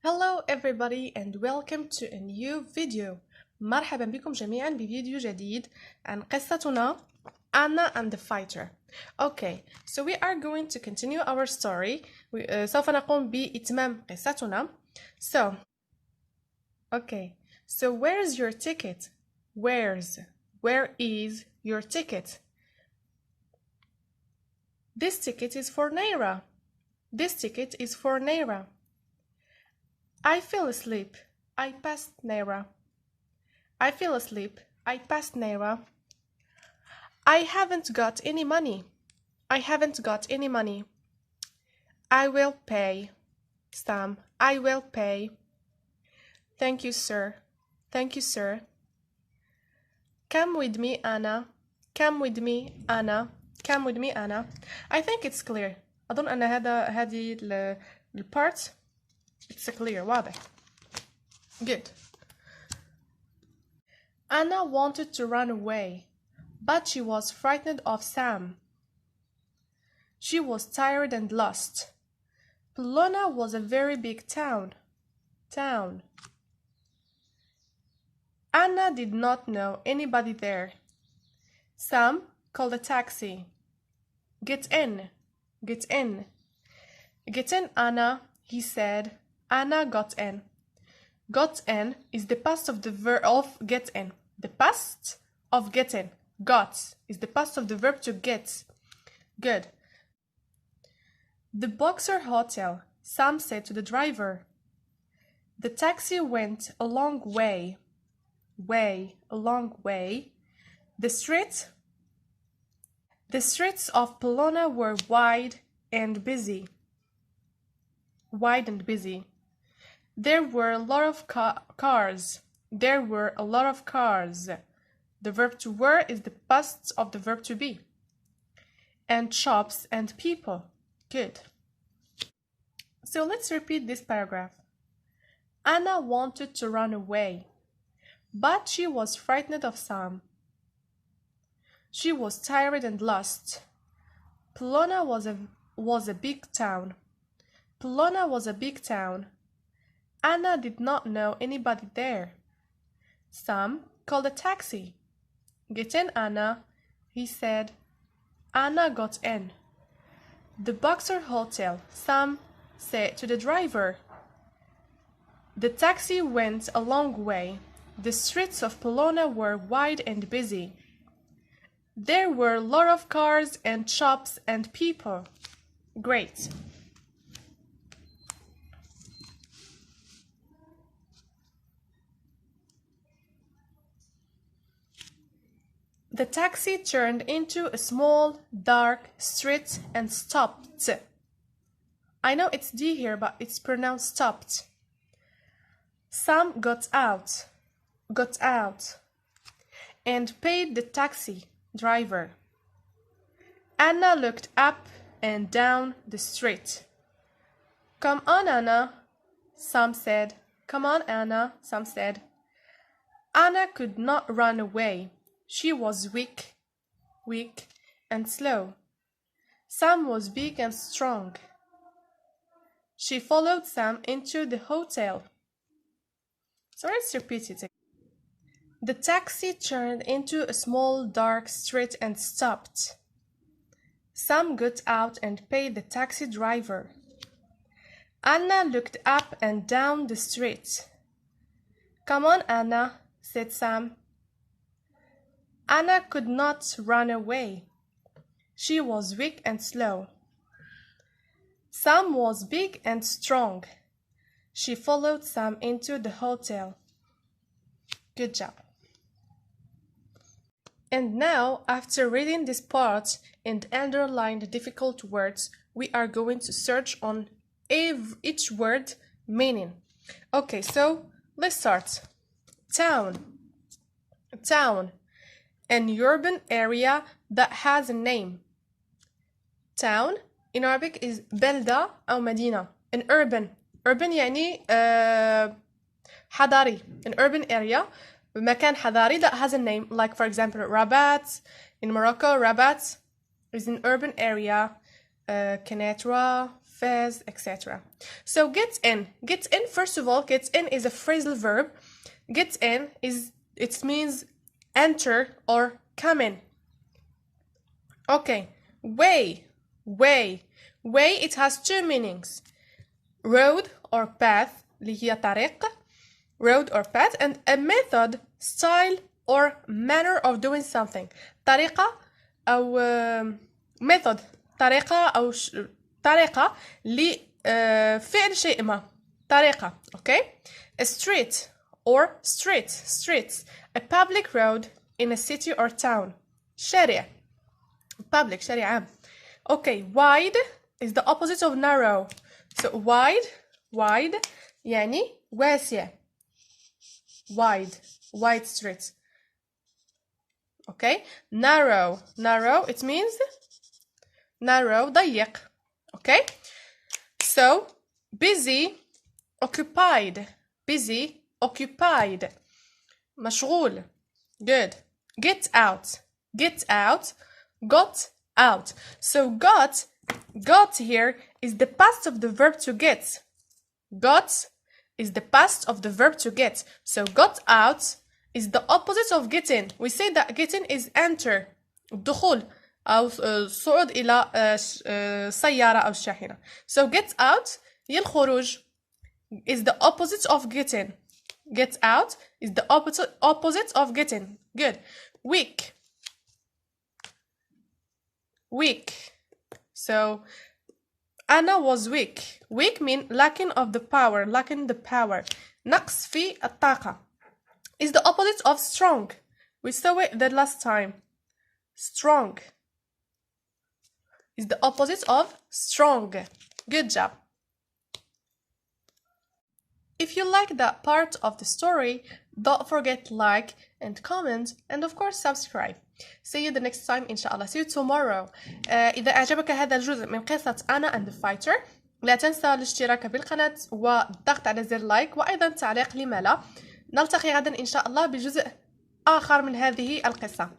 Hello everybody and welcome to a new video. مرحبا بكم جميعا بفيديو جديد عن قصتنا Anna and the Fighter. Okay, so we are going to continue our story. سوف نقوم بإتمام قصتنا. So where is your ticket? Where is your ticket? This ticket is for Naira. This ticket is for Naira. I fell asleep. I passed Naira. I fell asleep. I passed Naira. I haven't got any money. I haven't got any money. I will pay. Sam, I will pay. Thank you, sir. Thank you, sir. Come with me, Anna. Come with me, Anna. Come with me, Anna. I think it's clear. أظن أن هذه البارت it's clear. واضح. Good. Anna wanted to run away, but she was frightened of Sam. She was tired and lost. Polona was a very big town. Anna did not know anybody there. Sam called a taxi. Get in. Get in. Get in, Anna, he said. Anna got in. Got in is the past of the verb of get in. The past of get in. Got is the past of the verb to get. Good. The Boxer Hotel, Sam said to the driver. The taxi went a long way. A long way. The streets of Polona were wide and busy. There were a lot of cars. There were a lot of cars. The verb to were is the past of the verb to be. And shops and people. Good. So let's repeat this paragraph. Anna wanted to run away, but she was frightened of Sam. She was tired and lost. Polona was a big town. Polona was a big town. Anna did not know anybody there. Sam called a taxi. Get in, Anna, he said. Anna got in. The Boxer Hotel, Sam said to the driver. The taxi went a long way. The streets of Polona were wide and busy. There were a lot of cars and shops and people. Great. The taxi turned into a small, dark street and stopped. I know it's D here, but it's pronounced stopped. Sam got out, and paid the taxi driver. Anna looked up and down the street. Come on, Anna, Sam said. Come on, Anna, Sam said. Anna could not run away. She was weak and slow. Sam was big and strong. She followed Sam into the hotel. So let's repeat it again. The taxi turned into a small dark street and stopped. Sam got out and paid the taxi driver. Anna looked up and down the street. Come on, Anna, said Sam. Anna could not run away. She was weak and slow. Sam was big and strong. She followed Sam into the hotel. Good job. And now, after reading this part and underline the difficult words, we are going to search on each word meaning. Okay, so let's start. Town. An urban area that has a name. Town in Arabic is بلدة أو مدينة. An urban يعني حضاري. An urban area, مكان حضاري that has a name. Like for example, Rabat in Morocco. Rabat is an urban area. Kenatra, فاز etc. So get in. Get in, first of all, get in is a phrasal verb. Get in it means enter or come in. Okay. Way. It has two meanings. Road or path اللي هي طريق. Road or path, and a method, style or manner of doing something. طريقة أو method. طريقة لفعل شيء ما. طريقة. Okay. A street or streets. A public road in a city or town. شارع. Public, شارع عام. Okay. Wide is the opposite of narrow. So wide يعني واسع. Wide streets. Okay. Narrow it means narrow ضيق. Okay. So busy, occupied. مشغول. Good. Get out, got out. So got here is the past of the verb to get. Got is the past of the verb to get. So got out is the opposite of get in. We say that get in is enter. الدخول أو الصعود إلى سيارة أو شاحنة. So get out هي الخروج is the opposite of get in. Get out is the opposite of get in. Good. Weak. So Anna was weak. Weak mean lacking the power. نقص في الطاقة is the opposite of strong. We saw it the last time. Strong is the opposite of strong. Good job. If you like that part of the story, don't forget to like and comment and of course subscribe. See you the next time إن شاء الله. See you tomorrow. إذا أعجبك هذا الجزء من قصة Anna and the Fighter لا تنسى الاشتراك بالقناة والضغط على زر لايك وأيضا تعليق لما لا. نلتقي غدا إن شاء الله بجزء آخر من هذه القصة.